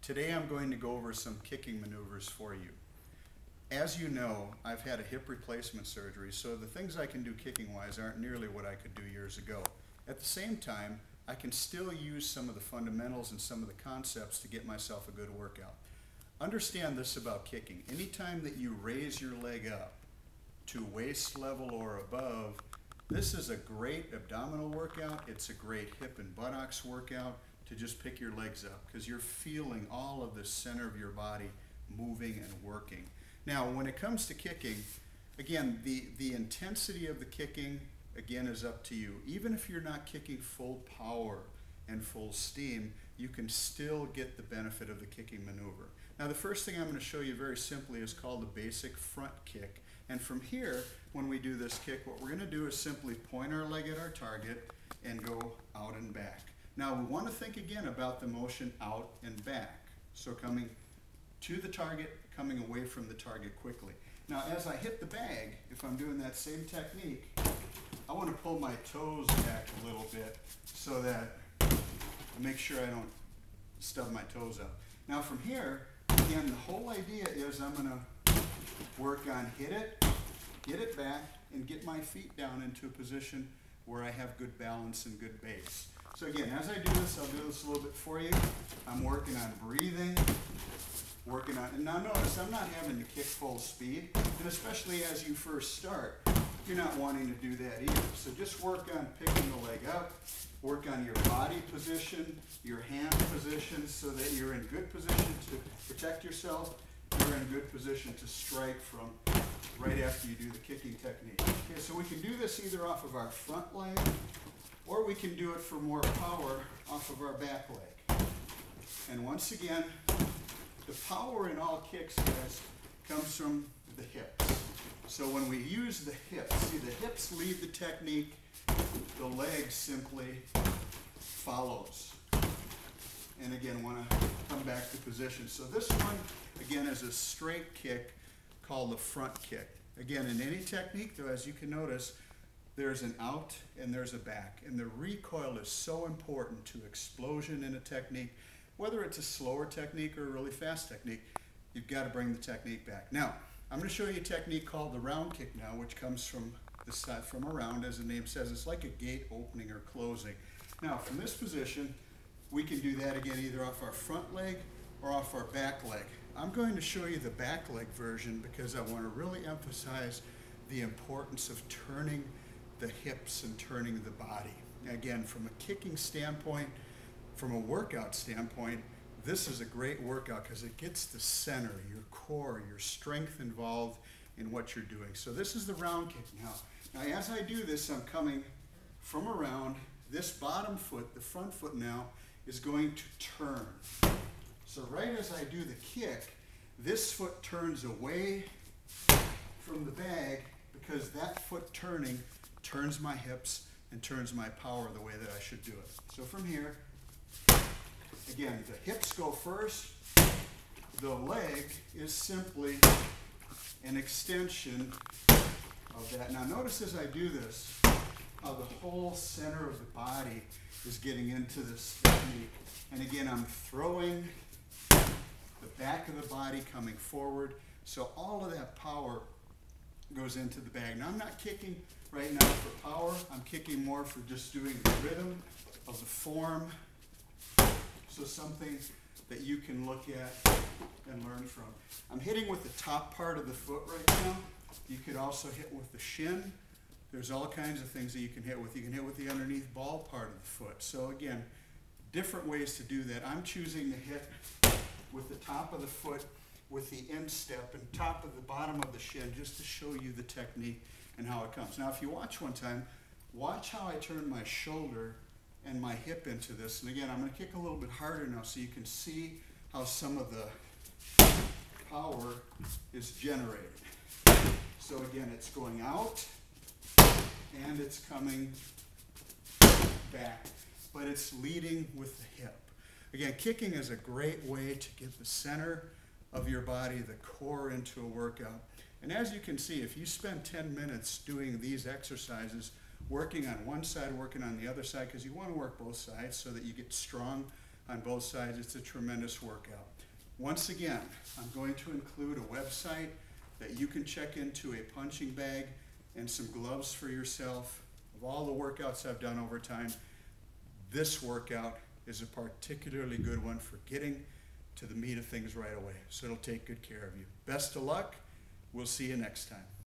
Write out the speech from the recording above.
Today I'm going to go over some kicking maneuvers for you. As you know, I've had a hip replacement surgery, so the things I can do kicking-wise aren't nearly what I could do years ago. At the same time, I can still use some of the fundamentals and some of the concepts to get myself a good workout. Understand this about kicking. Anytime that you raise your leg up to waist level or above, this is a great abdominal workout. It's a great hip and buttocks workout to just pick your legs up because you're feeling all of the center of your body moving and working. Now, when it comes to kicking, again, the intensity of the kicking, again, is up to you. Even if you're not kicking full power and full steam, you can still get the benefit of the kicking maneuver. Now, the first thing I'm going to show you very simply is called the basic front kick. And from here, when we do this kick, what we're going to do is simply point our leg at our target and go out and back. Now, we want to think again about the motion out and back. So coming to the target, coming away from the target quickly. Now, as I hit the bag, if I'm doing that same technique, I want to pull my toes back a little bit so that I make sure I don't stub my toes up. Now, from here, again, the whole idea is I'm going to work on hit it, get it back, and get my feet down into a position where I have good balance and good base. So again, as I do this, I'll do this a little bit for you. I'm working on breathing, and now notice I'm not having to kick full speed, and especially as you first start, you're not wanting to do that either. So just work on picking the leg up, work on your body position, your hand position, so that you're in good position to protect yourself. You're in good position to strike from right after you do the kicking technique. Okay, so we can do this either off of our front leg, or we can do it for more power off of our back leg. And once again, the power in all kicks, guys, comes from the hips. So when we use the hips, see, the hips lead the technique, the leg simply follows. And again, want to come back to position. So this one, again, is a straight kick called the front kick. Again, in any technique, though, as you can notice, there's an out and there's a back. And the recoil is so important to explosion in a technique. Whether it's a slower technique or a really fast technique, you've got to bring the technique back. Now, I'm going to show you a technique called the round kick now, which comes from the side, from around, as the name says. It's like a gate opening or closing. Now, from this position, we can do that again either off our front leg or off our back leg. I'm going to show you the back leg version because I want to really emphasize the importance of turning the hips and turning the body. Again, from a kicking standpoint, from a workout standpoint, this is a great workout because it gets the center, your core, your strength involved in what you're doing. So this is the round kick now. Now, as I do this, I'm coming from around. This bottom foot, the front foot now, is going to turn. So right as I do the kick, this foot turns away from the bag because that foot turning turns my hips and turns my power the way that I should do it. So from here, again, the hips go first. The leg is simply an extension of that. Now notice as I do this, how the whole center of the body is getting into this technique. And again, I'm throwing the back of the body coming forward. So all of that power goes into the bag. Now I'm not kicking right now for power. I'm kicking more for just doing the rhythm of the form. So something that you can look at and learn from. I'm hitting with the top part of the foot right now. You could also hit with the shin. There's all kinds of things that you can hit with. You can hit with the underneath ball part of the foot. So again, different ways to do that. I'm choosing to hit with the top of the foot with the instep and top of the bottom of the shin just to show you the technique and how it comes. Now if you watch one time, watch how I turn my shoulder and my hip into this. And again, I'm going to kick a little bit harder now so you can see how some of the power is generated. So again, it's going out and it's coming back, but it's leading with the hip. Again, kicking is a great way to get the center of your body, the core, into a workout. And as you can see, if you spend 10 minutes doing these exercises, working on one side, working on the other side, because you want to work both sides so that you get strong on both sides. It's a tremendous workout. Once again, I'm going to include a website that you can check into, a punching bag and some gloves for yourself. Of all the workouts I've done over time, this workout is a particularly good one for getting to the meat of things right away. So it'll take good care of you. Best of luck. We'll see you next time.